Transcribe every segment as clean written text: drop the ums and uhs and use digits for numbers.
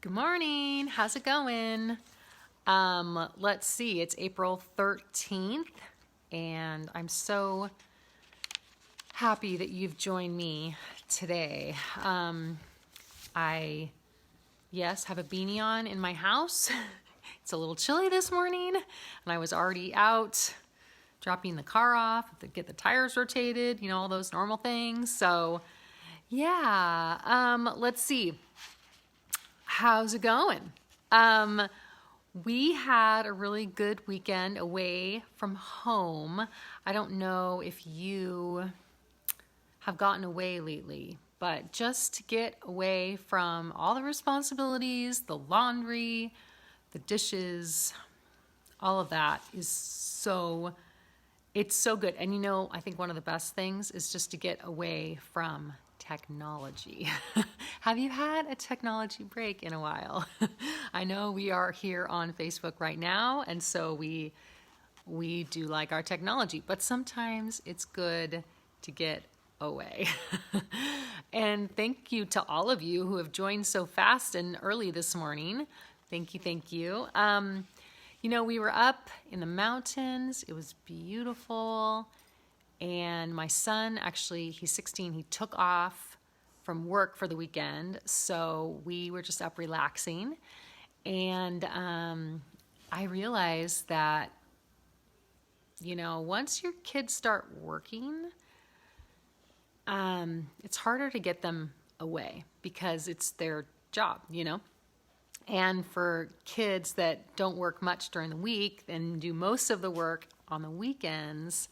Good morning. How's it going? Let's see. It's April 13th, and I'm so happy that you've joined me today. I have a beanie on in my house. It's a little chilly this morning, and I was already out dropping the car off to get the tires rotated, all those normal things. So, let's see. How's it going? We had a really good weekend away from home. I don't know if you have gotten away lately, but just to get away from all the responsibilities, the laundry, the dishes, all of that it's so good. And I think one of the best things is just to get away from technology. Have you had a technology break in a while? I know we are here on Facebook right now, and so we do like our technology, but sometimes it's good to get away. And thank you to all of you who have joined so fast and early this morning. Thank you. We were up in the mountains. It was beautiful. And my son, actually, he's 16, he took off from work for the weekend, so we were just up relaxing. And I realized that, once your kids start working, it's harder to get them away because it's their job, And for kids that don't work much during the week and do most of the work on the weekends,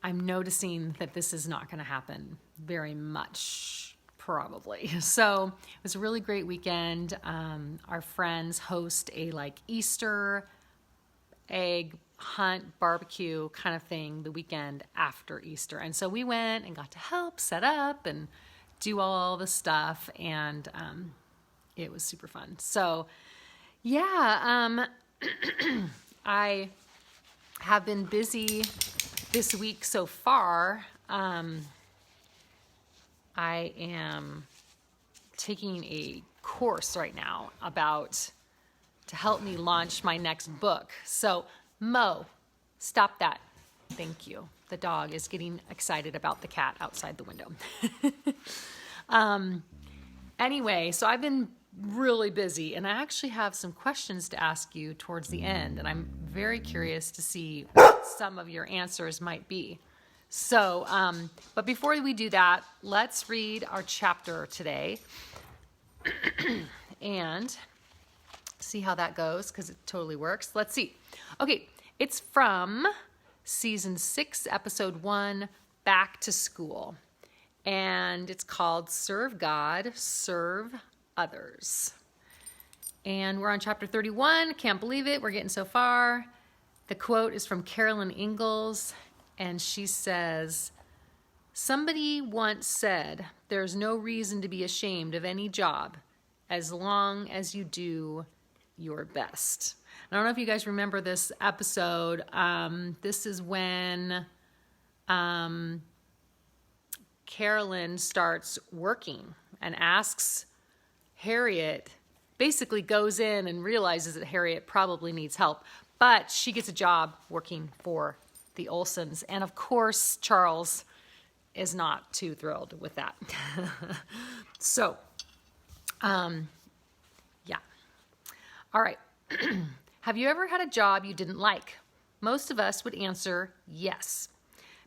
I'm noticing that this is not going to happen very much, probably. So it was a really great weekend. Our friends host a Easter egg hunt barbecue kind of thing the weekend after Easter. And so we went and got to help set up and do all the stuff. And it was super fun. So I have been busy this week so far. I am taking a course right now to help me launch my next book. So, Mo, stop that. Thank you. The dog is getting excited about the cat outside the window. Anyway, so I've been really busy, and I actually have some questions to ask you towards the end, and I'm very curious to see what some of your answers might be. So, but before we do that, let's read our chapter today and see how that goes, because it totally works. Let's see. Okay, it's from season 6, episode 1, Back to School, and it's called Serve God, Serve Others. And we're on chapter 31. Can't believe it. We're getting so far. The quote is from Carolyn Ingalls, and she says, "Somebody once said, there's no reason to be ashamed of any job as long as you do your best." I don't know if you guys remember this episode. This is when Carolyn starts working and asks Harriet, basically goes in and realizes that Harriet probably needs help, but she gets a job working for the Olsons. And of course, Charles is not too thrilled with that. So, All right. Have you ever had a job you didn't like? Most of us would answer yes.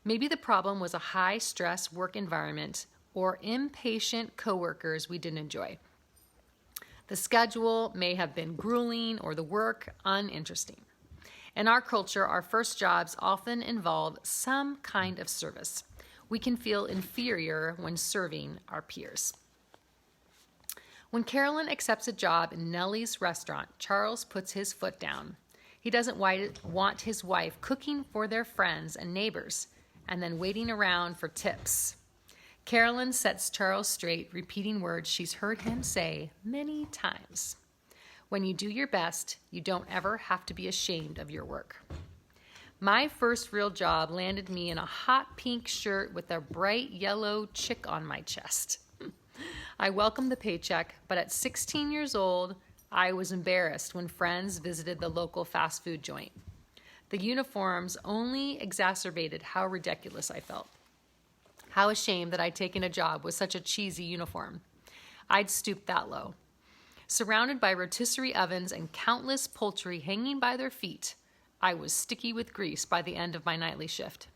Maybe the problem was a high-stress work environment or impatient coworkers we didn't enjoy. The schedule may have been grueling or the work uninteresting. In our culture, our first jobs often involve some kind of service. We can feel inferior when serving our peers. When Carolyn accepts a job in Nellie's restaurant, Charles puts his foot down. He doesn't want his wife cooking for their friends and neighbors and then waiting around for tips. Carolyn sets Charles straight, repeating words she's heard him say many times. When you do your best, you don't ever have to be ashamed of your work. My first real job landed me in a hot pink shirt with a bright yellow chick on my chest. I welcomed the paycheck, but at 16 years old, I was embarrassed when friends visited the local fast food joint. The uniforms only exacerbated how ridiculous I felt. How ashamed that I'd taken a job with such a cheesy uniform. I'd stooped that low. Surrounded by rotisserie ovens and countless poultry hanging by their feet, I was sticky with grease by the end of my nightly shift.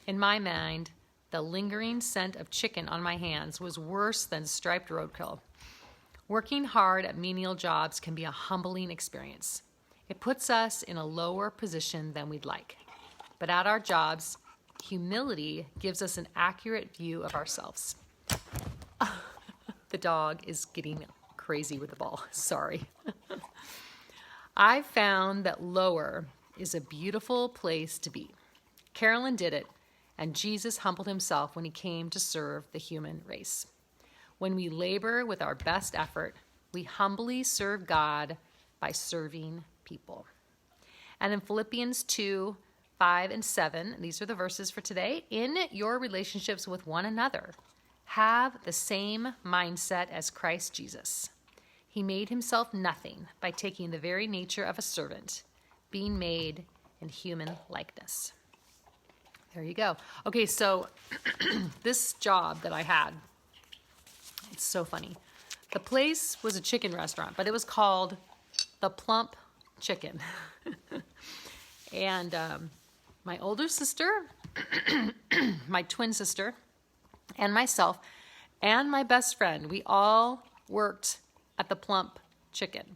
In my mind, the lingering scent of chicken on my hands was worse than striped roadkill. Working hard at menial jobs can be a humbling experience. It puts us in a lower position than we'd like. But at our jobs, humility gives us an accurate view of ourselves. The dog is getting crazy with the ball. Sorry. I found that lower is a beautiful place to be. Carolyn did it, and Jesus humbled himself when he came to serve the human race. When we labor with our best effort, we humbly serve God by serving people. And in Philippians 2, 5, and 7, these are the verses for today. In your relationships with one another, have the same mindset as Christ Jesus. He made himself nothing by taking the very nature of a servant, being made in human likeness. There you go. Okay, so this job that I had, it's so funny. The place was a chicken restaurant, but it was called the Plump Chicken. And my older sister, my twin sister, and myself, and my best friend, we all worked at the Plump Chicken.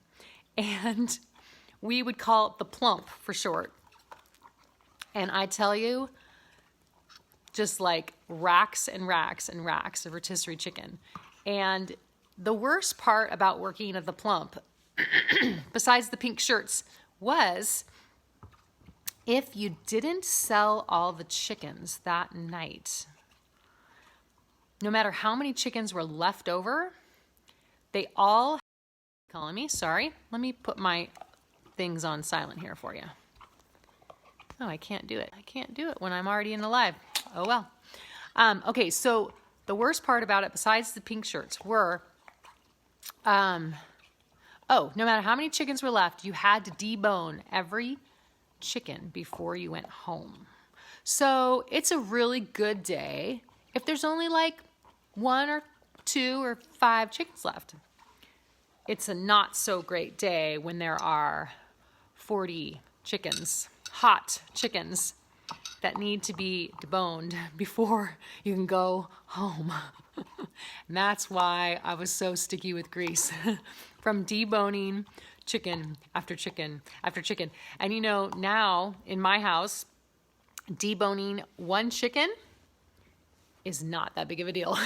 And we would call it the Plump for short. And I tell you, just like racks and racks and racks of rotisserie chicken. And the worst part about working at the Plump, besides the pink shirts, was if you didn't sell all the chickens that night, no matter how many chickens were left over, they all, calling me, sorry. Let me put my things on silent here for you. Oh, I can't do it. I can't do it when I'm already in the live. Oh, well. Okay, so the worst part about it, besides the pink shirts, were, no matter how many chickens were left, you had to debone every chicken before you went home. So it's a really good day if there's only like 1 or 2 or 5 chickens left. It's a not so great day when there are 40 chickens, hot chickens, that need to be deboned before you can go home. And that's why I was so sticky with grease from deboning chicken after chicken after chicken. And you know, now in my house, deboning 1 chicken is not that big of a deal.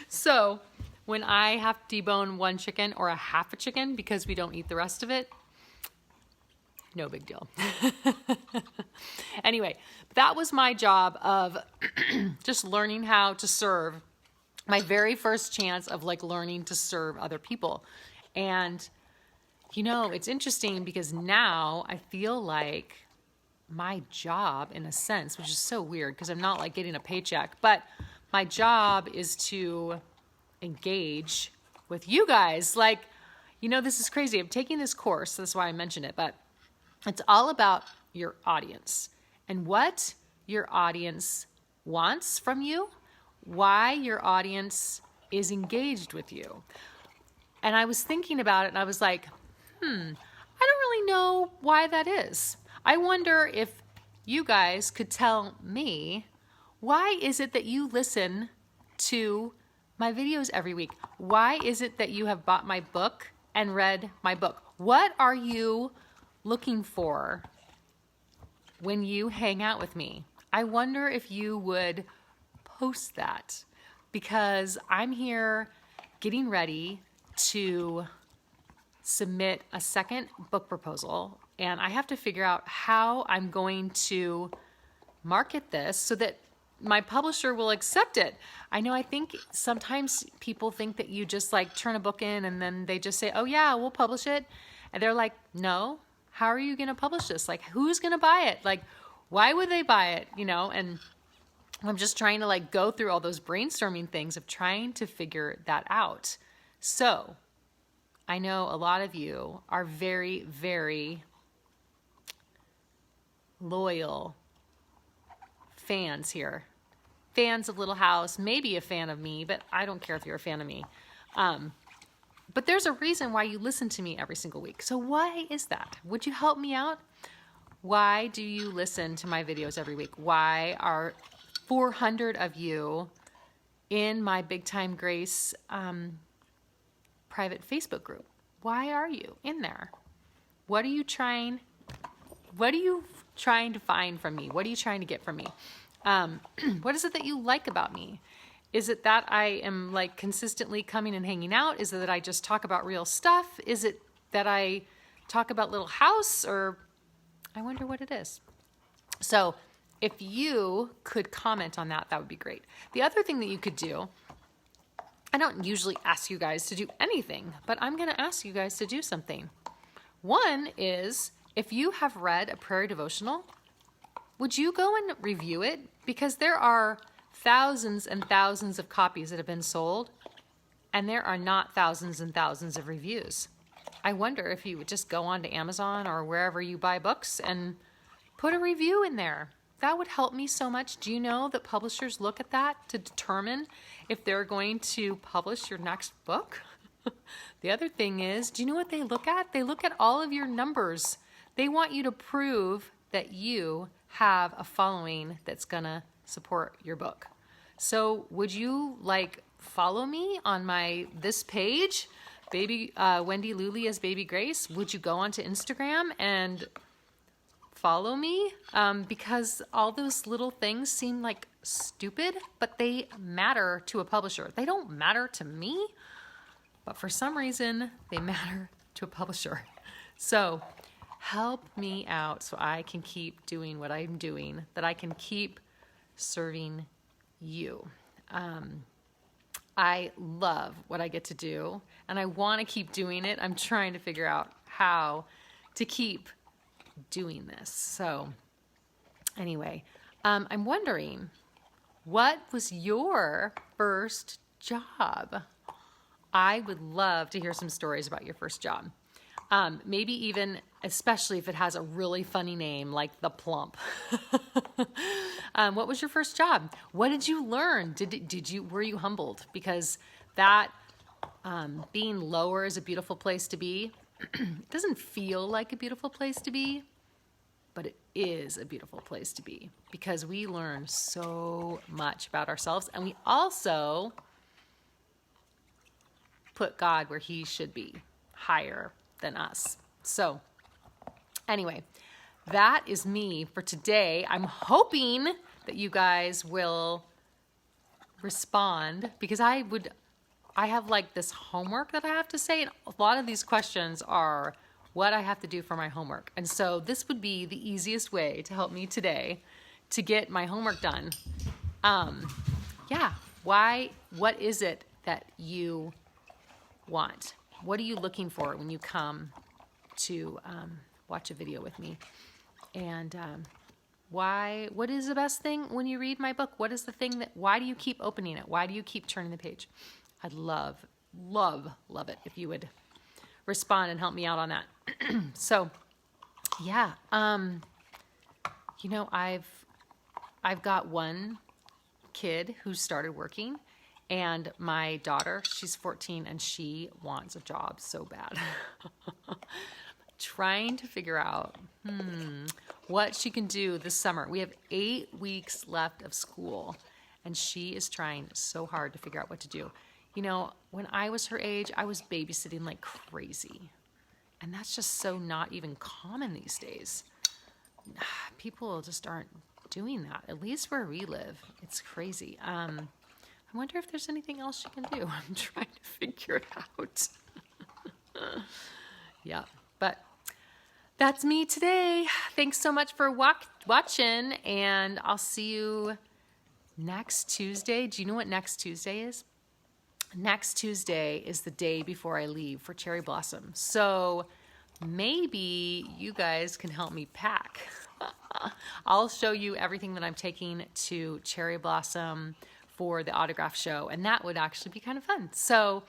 So when I have to debone 1 chicken or a half a chicken because we don't eat the rest of it, no big deal. Anyway, that was my job of just learning how to serve. My very first chance of like learning to serve other people. And you know, it's interesting because now I feel like my job, in a sense, which is so weird because I'm not like getting a paycheck, but my job is to engage with you guys. Like, you know, this is crazy. I'm taking this course, that's why I mentioned it, but it's all about your audience and what your audience wants from you, why your audience is engaged with you. And I was thinking about it and I was like, I don't really know why that is. I wonder if you guys could tell me, why is it that you listen to my videos every week? Why is it that you have bought my book and read my book? What are you looking for when you hang out with me? I wonder if you would post that, because I'm here getting ready to submit a second book proposal, and I have to figure out how I'm going to market this so that my publisher will accept it. I think sometimes people think that you just like turn a book in and then they just say, oh yeah, we'll publish it. And they're like, no, how are you going to publish this? Like, who's going to buy it? Like, why would they buy it? You know, and I'm just trying to like go through all those brainstorming things of trying to figure that out. So I know a lot of you are very, very loyal fans here. Fans of Little House, maybe a fan of me, but I don't care if you're a fan of me. But there's a reason why you listen to me every single week. So why is that? Would you help me out? Why do you listen to my videos every week? Why are 400 of you in my Big Time Grace private Facebook group? Why are you in there? What are you trying to find from me? What are you trying to get from me? What is it that you like about me? Is it that I am like consistently coming and hanging out? Is it that I just talk about real stuff? Is it that I talk about Little House? Or I wonder what it is. So if you could comment on that, that would be great. The other thing that you could do, I don't usually ask you guys to do anything, but I'm going to ask you guys to do something. One is, if you have read a prayer devotional, would you go and review it? Because there are thousands and thousands of copies that have been sold, and there are not thousands and thousands of reviews. I wonder if you would just go on to Amazon or wherever you buy books and put a review in there. That would help me so much. Do you know that publishers look at that to determine if they're going to publish your next book? The other thing is, do you know what they look at? They look at all of your numbers. They want you to prove that you have a following that's gonna support your book. So would you like follow me on this page, Baby Wendy Luley as Baby Grace? Would you go onto Instagram and follow me? Because all those little things seem like stupid, but they matter to a publisher. They don't matter to me, but for some reason they matter to a publisher. So help me out so I can keep doing what I'm doing, that I can keep serving you. I love what I get to do, and I want to keep doing it. I'm trying to figure out how to keep doing this. So anyway, I'm wondering, what was your first job? I would love to hear some stories about your first job. Maybe even, especially if it has a really funny name like the Plump. What was your first job? What did you learn? Were you humbled? Because that being lower is a beautiful place to be. It doesn't feel like a beautiful place to be, but it is a beautiful place to be because we learn so much about ourselves, and we also put God where he should be, higher than us. So anyway, that is me for today. I'm hoping that you guys will respond, because I have like this homework that I have to say, and a lot of these questions are what I have to do for my homework. And so this would be the easiest way to help me today to get my homework done. What is it that you want? What are you looking for when you come to watch a video with me? And what is the best thing when you read my book? What is the thing why do you keep opening it? Why do you keep turning the page? I'd love it if you would respond and help me out on that. So yeah, I've got one kid who started working, and my daughter, she's 14, and she wants a job so bad. Trying to figure out what she can do this summer. We have 8 weeks left of school, and she is trying so hard to figure out what to do. You know, when I was her age, I was babysitting like crazy. And that's just so not even common these days. People just aren't doing that, at least where we live. It's crazy. I wonder if there's anything else you can do. I'm trying to figure it out. Yeah, but that's me today. Thanks so much for watching, and I'll see you next Tuesday. Do you know what next Tuesday is? Next Tuesday is the day before I leave for Cherry Blossom. So maybe you guys can help me pack. I'll show you everything that I'm taking to Cherry Blossom for the autograph show, and that would actually be kind of fun. So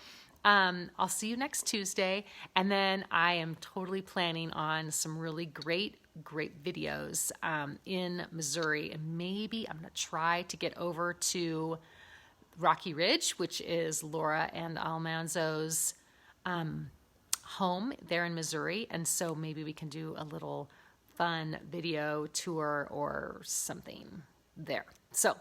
I'll see you next Tuesday, and then I am totally planning on some really great videos in Missouri, and maybe I'm going to try to get over to Rocky Ridge, which is Laura and Almanzo's home there in Missouri, and so maybe we can do a little fun video tour or something there. So,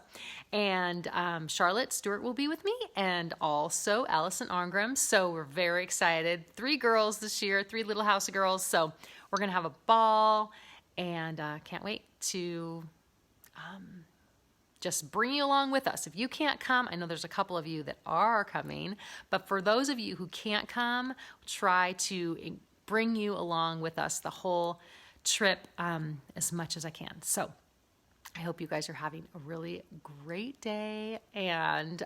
and Charlotte Stewart will be with me, and also Allison Ongram. So we're very excited. 3 girls this year, 3 Little House of Girls. So we're gonna have a ball, and can't wait to just bring you along with us. If you can't come, I know there's a couple of you that are coming, but for those of you who can't come, try to bring you along with us the whole trip as much as I can. So I hope you guys are having a really great day, and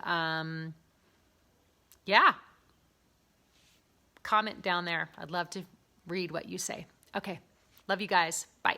yeah, comment down there. I'd love to read what you say. Okay, love you guys. Bye.